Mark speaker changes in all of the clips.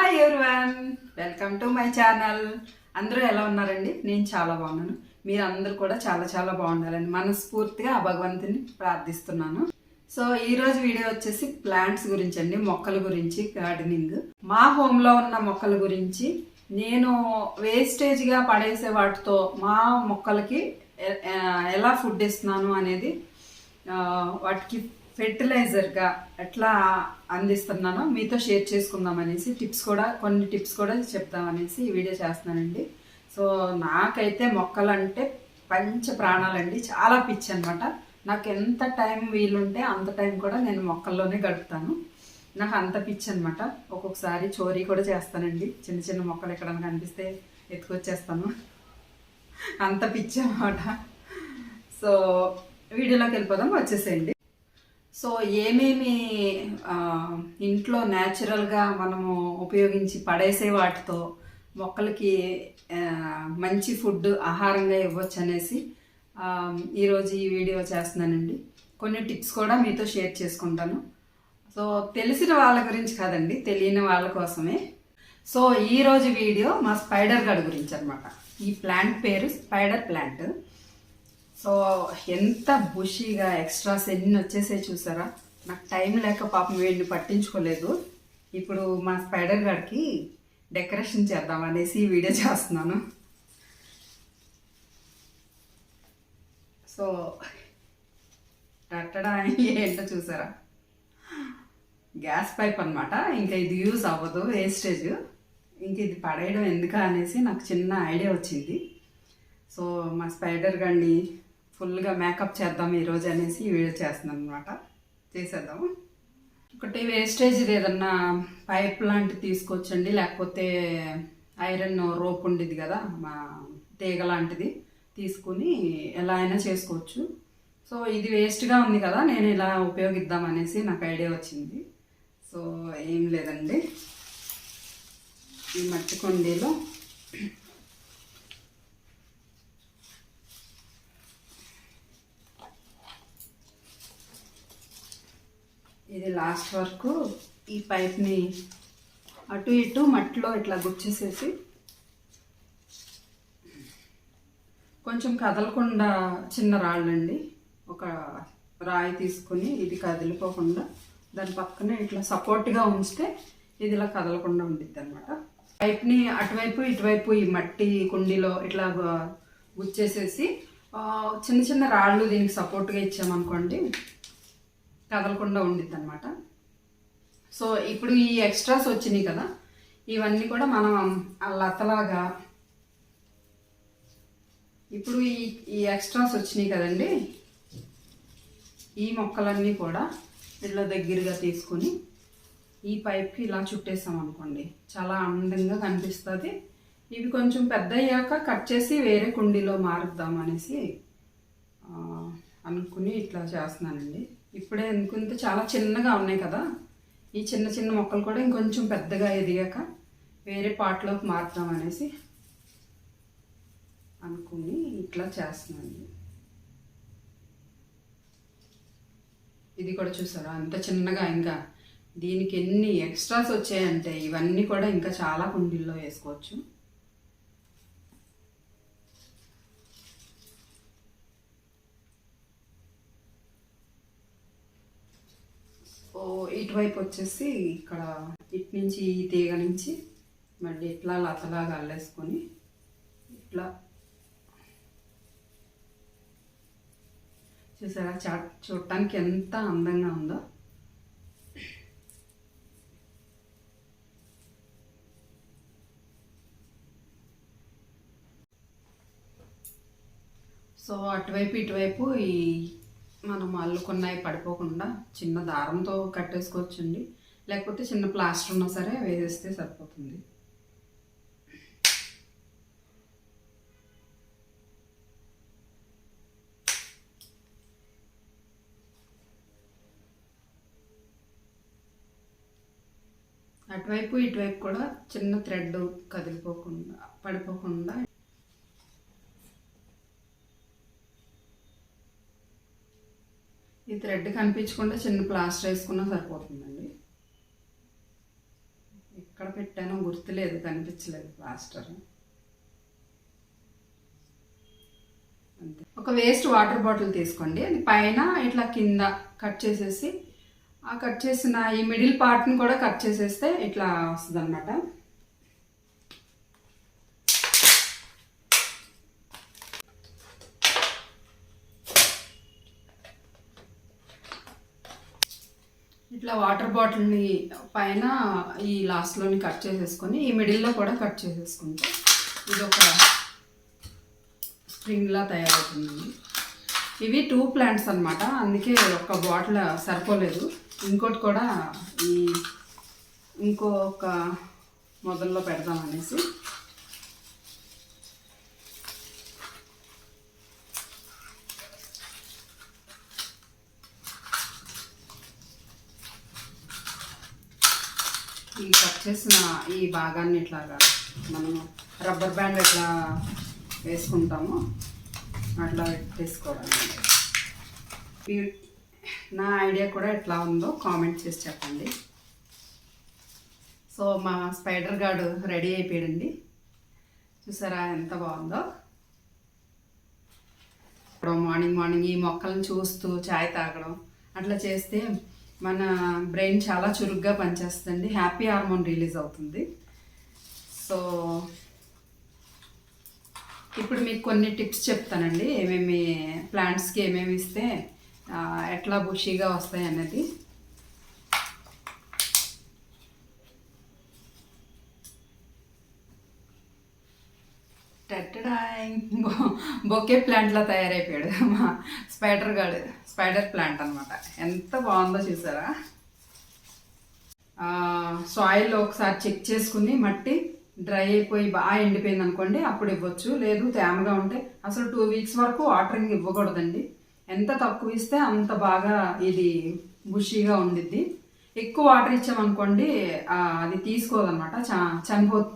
Speaker 1: Hi everyone, welcome to my channel. అందరూ ఎలా ఉన్నారండి? నేను చాలా బాగున్నాను. మీరు అందరూ కూడా చాలా చాలా బాగుండాలని మనస్ఫూర్తిగా ఆ భగవంతుని ప్రార్థిస్తున్నాను. సో ఈరోజు వీడియో వచ్చేసి ప్లాంట్స్ గురించి అండి, మొక్కల గురించి, గార్డెనింగ్. మా హోమ్లో ఉన్న మొక్కల గురించి, నేను వేస్టేజ్గా పడేసే వాటితో మా మొక్కలకి ఎలా ఫుడ్ ఇస్తున్నాను అనేది, వాటికి ఫెర్టిలైజర్గా ఎట్లా అందిస్తున్నానో మీతో షేర్ చేసుకుందాం అనేసి కొన్ని టిప్స్ కూడా చెప్దామనేసి ఈ వీడియో చేస్తున్నానండి. సో నాకైతే మొక్కలంటే పంచ ప్రాణాలండి, చాలా పిచ్చి అనమాట. నాకు ఎంత టైం వీలుంటే అంత టైం కూడా నేను మొక్కల్లోనే గడుపుతాను. నాకు అంత పిచ్చి అనమాట. ఒక్కొక్కసారి చోరీ కూడా చేస్తానండి. చిన్న చిన్న మొక్కలు ఎక్కడైనా కనిపిస్తే ఎత్తుకొచ్చేస్తాను, అంత పిచ్చి అనమాట. సో వీడియోలోకి వెళ్ళిపోదాం, వచ్చేసేయండి. సో ఏమేమి ఇంట్లో న్యాచురల్గా మనము ఉపయోగించి పడేసే వాటితో మొక్కలకి మంచి ఫుడ్ ఆహారంగా ఇవ్వచ్చు అనేసి ఈరోజు ఈ వీడియో చేస్తున్నానండి. కొన్ని టిప్స్ కూడా మీతో షేర్ చేసుకుంటాను. సో తెలిసిన వాళ్ళ గురించి కాదండి, తెలియని వాళ్ళ కోసమే. సో ఈరోజు వీడియో మా స్పైడర్ గార్డ్ గురించి అనమాట. ఈ ప్లాంట్ పేరు స్పైడర్ ప్లాంట్. సో ఎంత బుషీగా ఎక్స్ట్రాస్ ఎన్ని వచ్చేసే చూసారా. నాకు టైం లేక పాపం వీడిని పట్టించుకోలేదు. ఇప్పుడు మా స్పైడర్ గార్డ్కి డెకరేషన్ చేద్దాం అనేసి ఈ వీడియో చేస్తున్నాను. సో టట్టడా ఏంటో చూసారా, గ్యాస్ పైప్ అనమాట. ఇంకా ఇది యూజ్ అవ్వదు, వేస్టేజ్. ఇంక ఇది పడేయడం ఎందుకు అనేసి నాకు చిన్న ఐడియా వచ్చింది. సో మా స్పైడర్ గార్డ్ని ఫుల్గా మేకప్ చేద్దాం ఈరోజు అనేసి వీడియో చేస్తున్నాను అనమాట. చేసేద్దాము. ఒకటి వేస్టేజ్ ఏదన్నా పైప్ లాంటివి తీసుకొచ్చండి, లేకపోతే ఐరన్ రోప్ ఉండేది కదా, మా తీగ లాంటిది తీసుకుని ఎలా అయినా చేసుకోవచ్చు. సో ఇది వేస్ట్గా ఉంది కదా, నేను ఇలా ఉపయోగిద్దాం అనేసి నాకు ఐడియా వచ్చింది. సో ఏం లేదండి, ఈ మట్టి కుండీలో ఇది లాస్ట్ వరకు ఈ పైప్ని అటు ఇటు మట్టిలో ఇట్లా గుచ్చేసేసి కొంచెం కదలకుండా చిన్న రాళ్ళండి, ఒక రాయి తీసుకుని ఇది కదిలిపోకుండా దాని పక్కనే ఇట్లా సపోర్ట్గా ఉంచితే ఇది ఇలా కదలకుండా ఉండిద్ది అనమాట. పైప్ని అటువైపు ఇటువైపు ఈ మట్టి కుండీలో ఇట్లా గుచ్చేసేసి చిన్న చిన్న రాళ్ళు దీనికి సపోర్ట్గా ఇచ్చామనుకోండి, కదలకుండా ఉండిద్ది అనమాట. సో ఇప్పుడు ఈ ఎక్స్ట్రాస్ వచ్చినాయి కదా, ఇవన్నీ కూడా మనం లతలాగా, ఇప్పుడు ఈ ఎక్స్ట్రాస్ వచ్చినాయి కదండి, ఈ మొక్కలన్నీ కూడా ఇట్లా దగ్గరగా తీసుకుని ఈ పైప్కి ఇలా చుట్టేసాం అనుకోండి, చాలా అందంగా కనిపిస్తుంది. ఇవి కొంచెం పెద్ద అయ్యాక కట్ చేసి వేరే కుండీలో మారుద్దాం అనేసి అనుకుని ఇట్లా చేస్తున్నానండి. ఇప్పుడే అనుకుంటే చాలా చిన్నగా ఉన్నాయి కదా, ఈ చిన్న చిన్న మొక్కలు కూడా ఇంకొంచెం పెద్దగా ఎదిగాక వేరే పాట్లోకి మారుతాం అనేసి అనుకుని ఇట్లా చేస్తున్నాను. ఇది కూడా చూసారా అంత చిన్నగా, ఇంకా దీనికి ఎన్ని ఎక్స్ట్రాస్ వచ్చాయంటే ఇవన్నీ కూడా ఇంకా చాలా కుండీల్లో వేసుకోవచ్చు. ఇటువైపు వచ్చేసి ఇక్కడ ఇటు నుంచి ఈ తీగ నుంచి మళ్ళీ ఇట్లా లతలాగా అల్లేసుకొని ఇట్లా చూసారా, చూడటానికి ఎంత అందంగా ఉందో. సో అటువైపు ఇటువైపు ఈ మనం అల్లుకున్నాయి పడిపోకుండా చిన్న దారంతో కట్టేసుకోవచ్చండి, లేకపోతే చిన్న ప్లాస్టర్ ఉన్నా సరే వేసేస్తే సరిపోతుంది. అటువైపు ఇటువైపు కూడా చిన్న థ్రెడ్ కదిలిపోకుండా పడిపోకుండా ఈ థ్రెడ్ కనిపించకుండా చిన్న ప్లాస్టర్ వేసుకున్నా సరిపోతుందండి. ఎక్కడ పెట్టానో గుర్తులేదు, కనిపించలేదు ప్లాస్టర్. అంతే. ఒక వేస్ట్ వాటర్ బాటిల్ తీసుకోండి, అది పైన ఇట్లా కింద కట్ చేసేసి ఆ కట్ చేసిన ఈ మిడిల్ పార్ట్ని కూడా కట్ చేసేస్తే ఇట్లా వస్తుంది అనమాట. ఇట్లా వాటర్ బాటిల్ని పైన ఈ లాస్ట్లోని కట్ చేసేసుకొని ఈ మిడిల్లో కూడా కట్ చేసేసుకుంటే ఇది ఒక స్ప్రింగ్లా తయారవుతుంది. ఇవి 2 ప్లాంట్స్ అనమాట, అందుకే ఒక బాటిల్ సరిపోలేదు. ఇంకోటి కూడా ఇంకొక మొదల్లో పెడదామనేసి. ఈ కట్ చేసిన ఈ భాగాన్ని ఇట్లాగా మనం రబ్బర్ బ్యాండ్ ఎట్లా వేసుకుంటామో అట్లా పెట్టేసుకోవడం. నా ఐడియా కూడా ఎట్లా ఉందో కామెంట్ చేసి చెప్పండి. సో మా స్పైడర్ గార్డు రెడీ అయిపోయాడండి. చూసారా ఎంత బాగుందో. ఇప్పుడు మార్నింగ్ ఈ మొక్కలను చూస్తూ చాయ్ తాగడం అట్లా చేస్తే మన బ్రెయిన్ చాలా చురుగ్గా పనిచేస్తుంది, హ్యాపీ హార్మోన్ రిలీజ్ అవుతుంది. సో ఇప్పుడు మీకు కొన్ని టిప్స్ చెప్తానండి, ఏమేమి ప్లాంట్స్కి ఏమేమి ఇస్తే ఎట్లా బుషీగా వస్తాయి అన్నది. బొకే ప్లాంట్లా తయారైపోయాడు మా స్పైడర్ ప్లాంట్ అనమాట. ఎంత బాగుందో చూసారా. సాయిల్ ఒకసారి చెక్ చేసుకుని మట్టి డ్రై అయిపోయి బాగా ఎండిపోయింది అనుకోండి, అప్పుడు ఇవ్వచ్చు. లేదు తేమగా ఉంటే అసలు 2 వీక్స్ వరకు వాటరింగ్ ఇవ్వకూడదండి. ఎంత తక్కువ ఇస్తే అంత బాగా ఇది బుషీగా ఉండిద్ది. ఎక్కువ వాటర్ ఇచ్చామనుకోండి అది తీసుకోదన్నమాట,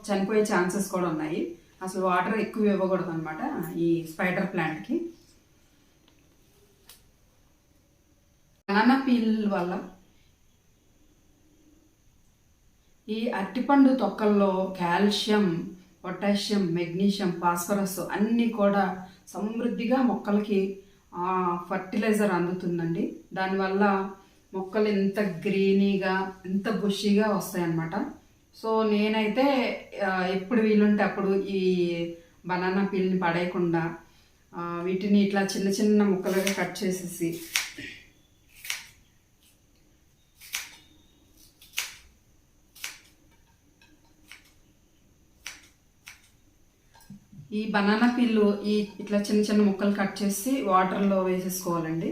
Speaker 1: చనిపోయే ఛాన్సెస్ కూడా ఉన్నాయి. అసలు వాటర్ ఎక్కువ ఇవ్వకూడదు అనమాట ఈ స్పైడర్ ప్లాంట్కి. బనానా పీల్ వల్ల ఈ అరటిపండు తొక్కల్లో కాల్షియం, పొటాషియం, మెగ్నీషియం, ఫాస్ఫరస్ అన్నీ కూడా సమృద్ధిగా మొక్కలకి ఫర్టిలైజర్ అందుతుందండి. దానివల్ల మొక్కలు ఎంత గ్రీనీగా ఎంత బుషీగా వస్తాయన్నమాట. సో నేనైతే ఎప్పుడు వీలుంటే అప్పుడు ఈ బనానా పీల్ని పడేయకుండా వీటిని ఇట్లా చిన్న చిన్న ముక్కలుగా కట్ చేసేసి ఈ బనానా పిల్లు ఇట్లా చిన్న చిన్న ముక్కలు కట్ చేసి వాటర్లో వేసేసుకోవాలండి.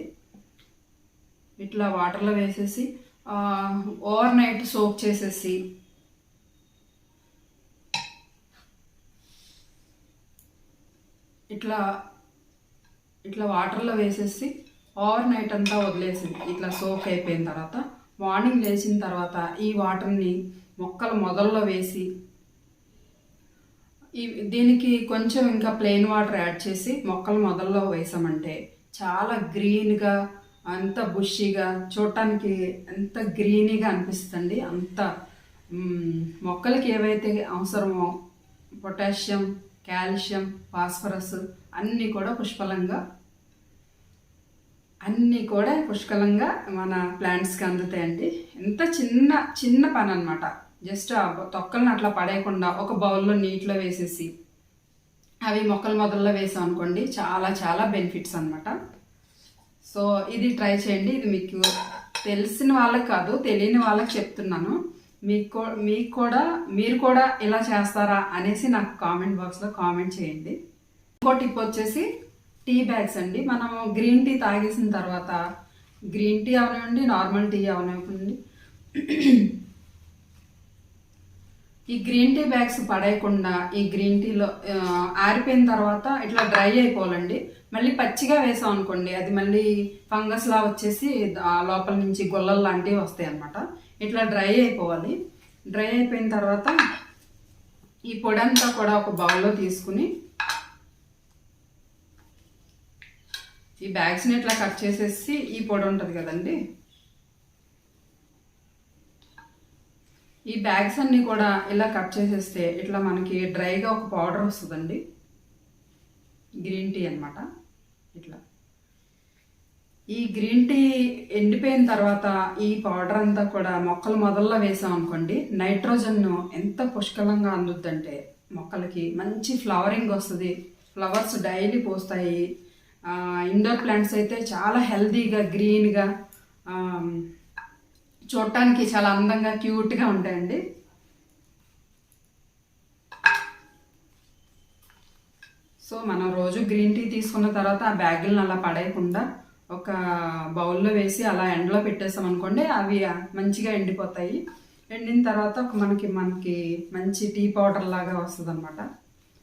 Speaker 1: ఇట్లా వాటర్లో వేసేసి ఓవర్ నైట్ సోక్ చేసేసి ఇట్లా వాటర్లో వేసేసి ఓవర్ నైట్ అంతా వదిలేసి ఇట్లా సోక్ అయిపోయిన తర్వాత మార్నింగ్ లేచిన తర్వాత ఈ వాటర్ని మొక్కల మొదల్లో వేసి దీనికి కొంచెం ఇంకా ప్లెయిన్ వాటర్ యాడ్ చేసి మొక్కల మొదల్లో వేసామంటే చాలా గ్రీన్గా అంత బుషీగా చూడటానికి ఎంత గ్రీనీగా అనిపిస్తుంది. అంత మొక్కలకి ఏవైతే అవసరమో పొటాషియం, కాల్షియం, ఫాస్ఫరస్ అన్నీ కూడా పుష్కలంగా మన ప్లాంట్స్కి అందుతాయండి. ఎంత చిన్న పని అనమాట. జస్ట్ ఆ తొక్కలను అట్లా పడేయకుండా ఒక బౌల్లో నీటిలో వేసేసి అవి మొక్కల మొదల్లో వేసాం అనుకోండి, చాలా చాలా బెనిఫిట్స్ అనమాట. సో ఇది ట్రై చేయండి. ఇది మీకు తెలిసిన వాళ్ళకి కాదు, తెలియని వాళ్ళకి చెప్తున్నాను. మీరు కూడా ఇలా చేస్తారా అనేసి నాకు కామెంట్ బాక్స్లో కామెంట్ చేయండి. ఇంకో టిప్ వచ్చేసి టీ బ్యాగ్స్ అండి. మనం గ్రీన్ టీ తాగేసిన తర్వాత గ్రీన్ టీ అవనివ్వండి, నార్మల్ టీ అవనివ్వండి, ఈ గ్రీన్ టీ బ్యాగ్స్ పడేయకుండా ఈ గ్రీన్ టీలో ఆరిపోయిన తర్వాత ఇట్లా డ్రై అయిపోవాలండి. మళ్ళీ పచ్చిగా వేసాం అనుకోండి అది మళ్ళీ ఫంగస్లా వచ్చేసి లోపల నుంచి గొల్లలు లాంటివి వస్తాయి అన్నమాట. ఇట్లా డ్రై అయిపోవాలి. డ్రై అయిపోయిన తర్వాత ఈ పొడి అంతా కూడా ఒక బౌల్లో తీసుకుని ఈ బ్యాగ్స్ని ఇట్లా కట్ చేసేసి ఈ పొడి ఉంటుంది కదండి, ఈ బ్యాగ్స్ అన్నీ కూడా ఇలా కట్ చేసేస్తే ఇట్లా మనకి డ్రైగా ఒక పౌడర్ వస్తుందండి, గ్రీన్ టీ అన్నమాట. ఇట్లా ఈ గ్రీన్ టీ ఎండిపోయిన తర్వాత ఈ పౌడర్ అంతా కూడా మొక్కల మొదల్లో వేసాం అనుకోండి, నైట్రోజన్ ఎంత పుష్కలంగా అందుద్దంటే మొక్కలకి మంచి ఫ్లవరింగ్ వస్తుంది, ఫ్లవర్స్ డైలీ పోస్తాయి. ఇండోర్ ప్లాంట్స్ అయితే చాలా హెల్తీగా గ్రీన్గా చూడటానికి చాలా అందంగా క్యూట్గా ఉంటాయండి. సో మనం రోజు గ్రీన్ టీ తీసుకున్న తర్వాత ఆ బ్యాగులను అలా పడేయకుండా ఒక బౌల్లో వేసి అలా ఎండలో పెట్టేసాం అనుకోండి, అవి మంచిగా ఎండిపోతాయి. ఎండిన తర్వాత మనకి మంచి టీ పౌడర్ లాగా వస్తుంది అనమాట.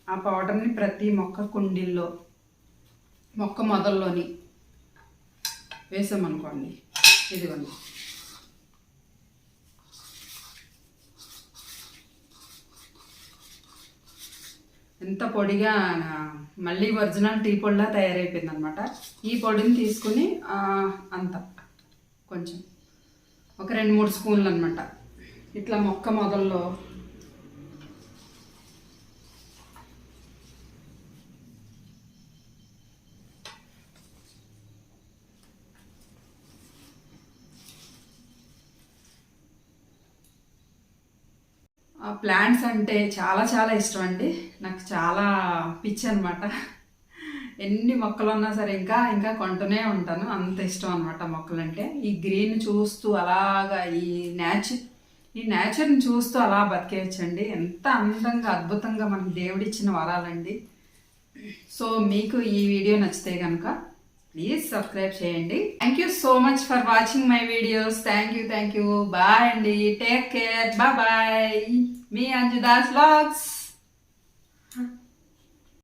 Speaker 1: ఆ పౌడర్ని ప్రతి మొక్క కుండీల్లో మొక్క మొదల్లోని వేసామనుకోండి, ఇదిగోండి ఎంత పొడిగా మళ్ళీ ఒరిజినల్ టీ పొడిలా తయారైపోయింది అనమాట. ఈ పొడిని తీసుకుని అంత కొంచెం ఒక 2-3 స్పూన్లు అనమాట ఇట్లా మొక్క మొదల్లో ప్లాంట్స్ అంటే చాలా చాలా ఇష్టం అండి. నాకు చాలా పిచ్చి అనమాట. ఎన్ని మొక్కలు ఉన్నా సరే ఇంకా ఇంకా కొంటూనే ఉంటాను, అంత ఇష్టం అనమాట మొక్కలంటే. ఈ గ్రీన్ చూస్తూ అలాగా ఈ నేచర్ని చూస్తూ అలా బతికేయచ్చండి. ఎంత అందంగా అద్భుతంగా మనకి దేవుడిచ్చిన వరాలండి. సో మీకు ఈ వీడియో నచ్చితే కనుక ప్లీజ్ సబ్స్క్రైబ్ చేయండి. Thank you so much for watching my videos. Thank you. Bye అండి. Take care. బాయ్. మీ అంజుదాస్ వ్లాగ్స్.